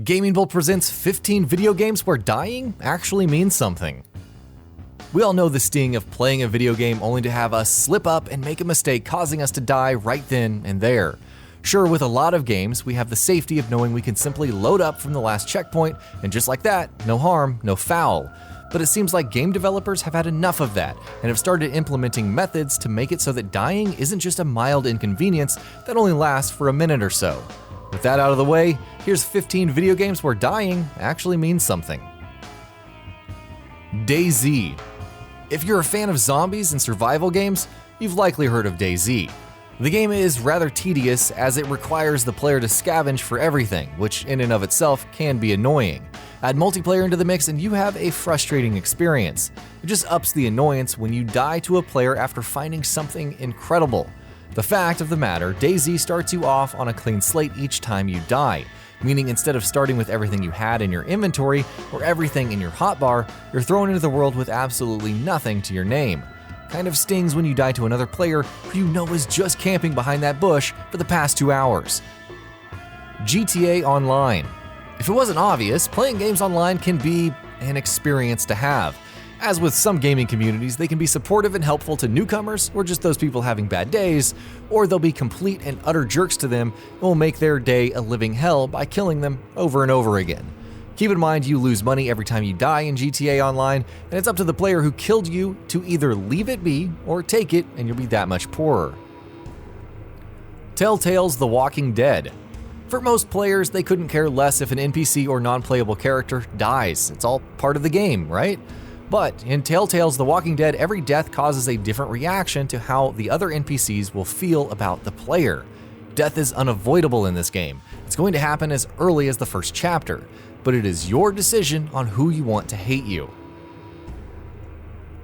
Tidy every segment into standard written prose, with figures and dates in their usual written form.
GamingBolt presents 15 video games where dying actually means something. We all know the sting of playing a video game only to have us slip up and make a mistake causing us to die right then and there. Sure, with a lot of games, we have the safety of knowing we can simply load up from the last checkpoint, and just like that, no harm, no foul. But it seems like game developers have had enough of that and have started implementing methods to make it so that dying isn't just a mild inconvenience that only lasts for a minute or so. With that out of the way, here's 15 video games where dying actually means something. DayZ. If you're a fan of zombies and survival games, you've likely heard of DayZ. The game is rather tedious as it requires the player to scavenge for everything, which in and of itself can be annoying. Add multiplayer into the mix and you have a frustrating experience. It just ups the annoyance when you die to a player after finding something incredible. The fact of the matter, DayZ starts you off on a clean slate each time you die, meaning instead of starting with everything you had in your inventory or everything in your hotbar, you're thrown into the world with absolutely nothing to your name. Kind of stings when you die to another player who you know is just camping behind that bush for the past 2 hours. GTA Online. If it wasn't obvious, playing games online can be an experience to have. As with some gaming communities, they can be supportive and helpful to newcomers or just those people having bad days, or they'll be complete and utter jerks to them and will make their day a living hell by killing them over and over again. Keep in mind you lose money every time you die in GTA Online, and it's up to the player who killed you to either leave it be or take it and you'll be that much poorer. TELLTALE'S The Walking Dead. For most players, they couldn't care less if an NPC or non-playable character dies. It's all part of the game, right? But in TELLTALE'S The Walking Dead, every death causes a different reaction to how the other NPCs will feel about the player. Death is unavoidable in this game. It's going to happen as early as the first chapter, but it is your decision on who you want to hate you.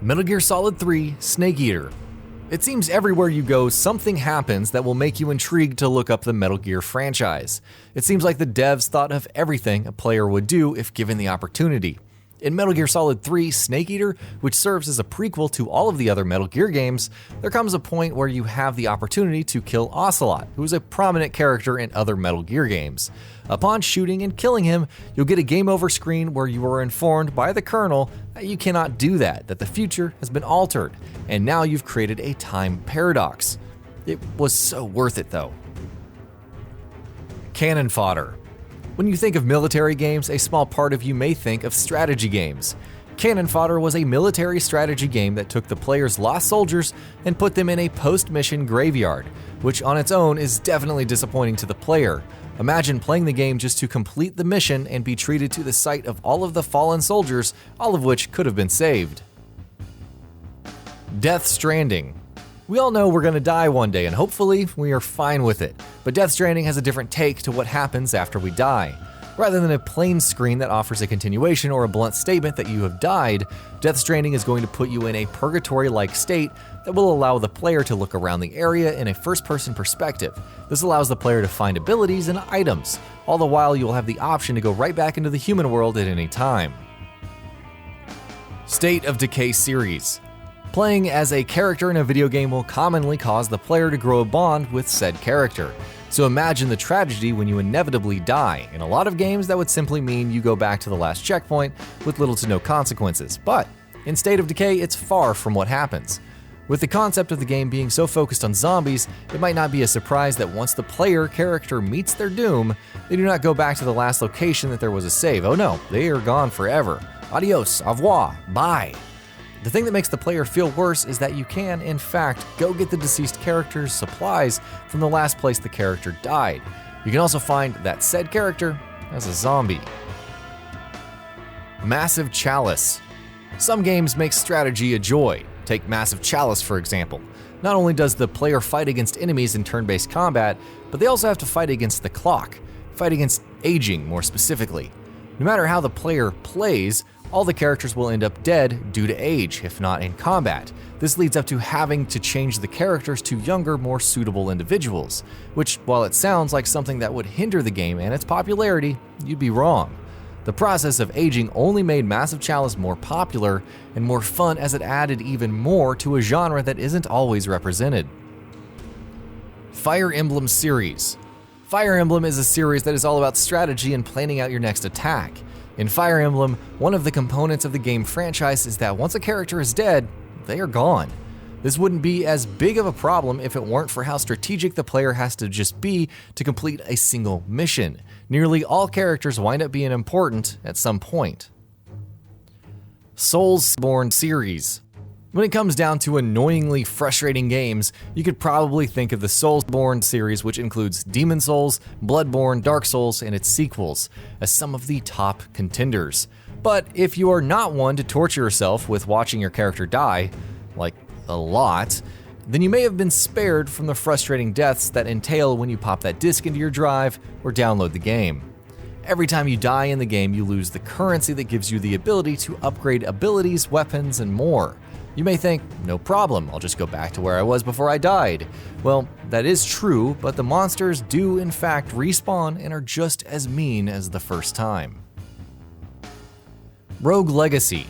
Metal Gear Solid 3 Snake Eater. It seems everywhere you go, something happens that will make you intrigued to look up the Metal Gear franchise. It seems like the devs thought of everything a player would do if given the opportunity. In Metal Gear Solid 3 Snake Eater, which serves as a prequel to all of the other Metal Gear games, there comes a point where you have the opportunity to kill Ocelot, who is a prominent character in other Metal Gear games. Upon shooting and killing him, you'll get a game over screen where you are informed by the Colonel that you cannot do that the future has been altered, and now you've created a time paradox. It was so worth it though. Cannon Fodder. When you think of military games, a small part of you may think of strategy games. Cannon Fodder was a military strategy game that took the player's lost soldiers and put them in a post-mission graveyard, which on its own is definitely disappointing to the player. Imagine playing the game just to complete the mission and be treated to the sight of all of the fallen soldiers, all of which could have been saved. Death Stranding. We all know we're gonna die one day and hopefully we are fine with it, but Death Stranding has a different take to what happens after we die. Rather than a plain screen that offers a continuation or a blunt statement that you have died, Death Stranding is going to put you in a purgatory-like state that will allow the player to look around the area in a first-person perspective. This allows the player to find abilities and items, all the while you will have the option to go right back into the human world at any time. State of Decay series. Playing as a character in a video game will commonly cause the player to grow a bond with said character. So imagine the tragedy when you inevitably die. In a lot of games, that would simply mean you go back to the last checkpoint with little to no consequences. But in State of Decay, it's far from what happens. With the concept of the game being so focused on zombies, it might not be a surprise that once the player character meets their doom, they do not go back to the last location that there was a save. Oh no, they are gone forever. Adios, au revoir, bye. The thing that makes the player feel worse is that you can, in fact, go get the deceased character's supplies from the last place the character died. You can also find that said character as a zombie. Massive Chalice. Some games make strategy a joy. Take Massive Chalice, for example. Not only does the player fight against enemies in turn-based combat, but they also have to fight against the clock, fight against aging more specifically. No matter how the player plays, all the characters will end up dead due to age, if not in combat. This leads up to having to change the characters to younger, more suitable individuals, which, while it sounds like something that would hinder the game and its popularity, you'd be wrong. The process of aging only made Massive Chalice more popular and more fun as it added even more to a genre that isn't always represented. Fire Emblem series. Fire Emblem is a series that is all about strategy and planning out your next attack. In Fire Emblem, one of the components of the game franchise is that once a character is dead, they are gone. This wouldn't be as big of a problem if it weren't for how strategic the player has to just be to complete a single mission. Nearly all characters wind up being important at some point. SOULSBORNE series. When it comes down to annoyingly frustrating games, you could probably think of the SOULSBORNE series, which includes Demon Souls, Bloodborne, Dark Souls, and its sequels, as some of the top contenders. But if you are not one to torture yourself with watching your character die, like a lot, then you may have been spared from the frustrating deaths that entail when you pop that disc into your drive or download the game. Every time you die in the game, you lose the currency that gives you the ability to upgrade abilities, weapons, and more. You may think, no problem, I'll just go back to where I was before I died. Well, that is true, but the monsters do in fact respawn and are just as mean as the first time. Rogue Legacy.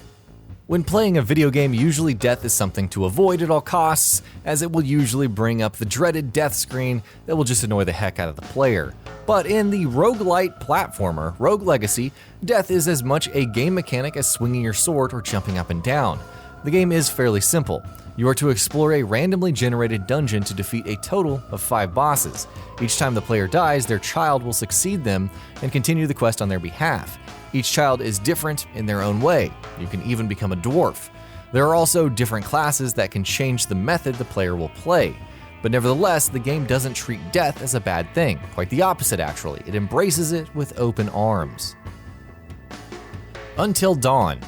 When playing a video game, usually death is something to avoid at all costs, as it will usually bring up the dreaded death screen that will just annoy the heck out of the player. But in the roguelite platformer, Rogue Legacy, death is as much a game mechanic as swinging your sword or jumping up and down. The game is fairly simple. You are to explore a randomly generated dungeon to defeat a total of 5 bosses. Each time the player dies, their child will succeed them and continue the quest on their behalf. Each child is different in their own way. You can even become a dwarf. There are also different classes that can change the method the player will play. But nevertheless, the game doesn't treat death as a bad thing. Quite the opposite, actually. It embraces it with open arms. Until Dawn.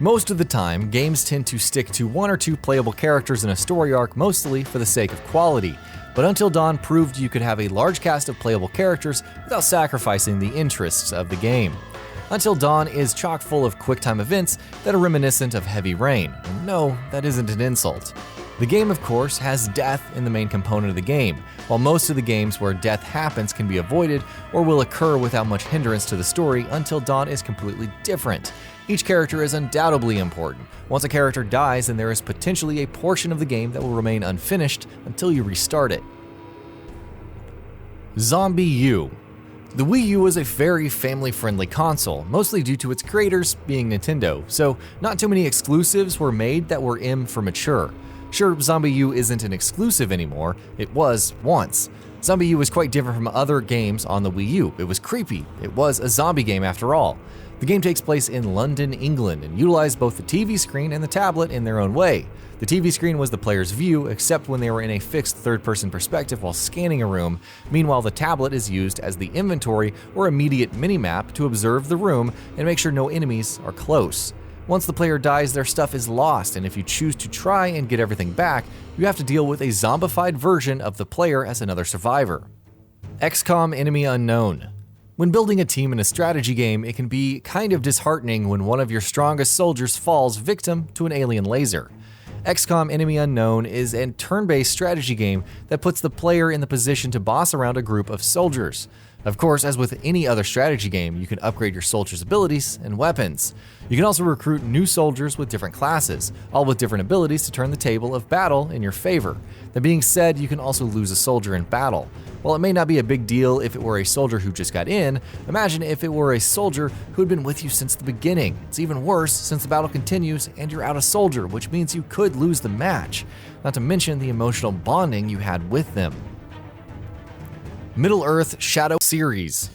Most of the time, games tend to stick to 1 or 2 playable characters in a story arc, mostly for the sake of quality. But Until Dawn proved you could have a large cast of playable characters without sacrificing the interests of the game. Until Dawn is chock full of quick-time events that are reminiscent of Heavy Rain. And no, that isn't an insult. The game, of course, has death in the main component of the game, while most of the games where death happens can be avoided or will occur without much hindrance to the story. Until Dawn is completely different. Each character is undoubtedly important. Once a character dies, then there is potentially a portion of the game that will remain unfinished until you restart it. Zombie U. The Wii U is a very family-friendly console, mostly due to its creators being Nintendo, so not too many exclusives were made that were M for mature. Sure, Zombie U isn't an exclusive anymore, it was once. Zombie U was quite different from other games on the Wii U. It was creepy. It was a zombie game after all. The game takes place in London, England, and utilized both the TV screen and the tablet in their own way. The TV screen was the player's view, except when they were in a fixed third-person perspective while scanning a room. Meanwhile, the tablet is used as the inventory or immediate minimap to observe the room and make sure no enemies are close. Once the player dies, their stuff is lost, and if you choose to try and get everything back, you have to deal with a zombified version of the player as another survivor. XCOM Enemy Unknown. When building a team in a strategy game, it can be kind of disheartening when one of your strongest soldiers falls victim to an alien laser. XCOM Enemy Unknown is a turn-based strategy game that puts the player in the position to boss around a group of soldiers. Of course, as with any other strategy game, you can upgrade your soldiers' abilities and weapons. You can also recruit new soldiers with different classes, all with different abilities to turn the table of battle in your favor. That being said, you can also lose a soldier in battle. While it may not be a big deal if it were a soldier who just got in, imagine if it were a soldier who had been with you since the beginning. It's even worse since the battle continues and you're out a soldier, which means you could lose the match, not to mention the emotional bonding you had with them. Middle-earth Shadow series.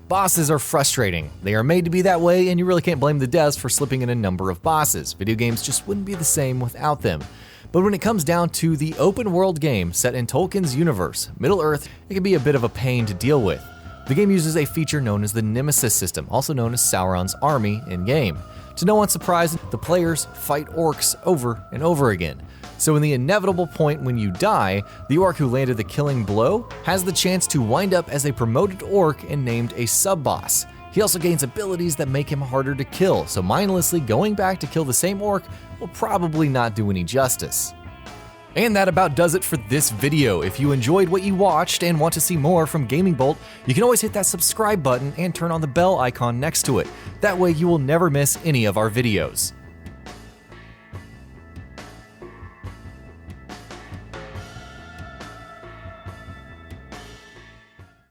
Bosses are frustrating. They are made to be that way, and you really can't blame the devs for slipping in a number of bosses. Video games just wouldn't be the same without them. But when it comes down to the open-world game set in Tolkien's universe, Middle-earth, it can be a bit of a pain to deal with. The game uses a feature known as the Nemesis system, also known as Sauron's army in-game. To no one's surprise, the players fight orcs over and over again. So in the inevitable point when you die, the orc who landed the killing blow has the chance to wind up as a promoted orc and named a sub-boss. He also gains abilities that make him harder to kill, so mindlessly going back to kill the same orc will probably not do any justice. And that about does it for this video. If you enjoyed what you watched and want to see more from GamingBolt, you can always hit that subscribe button and turn on the bell icon next to it. That way you will never miss any of our videos.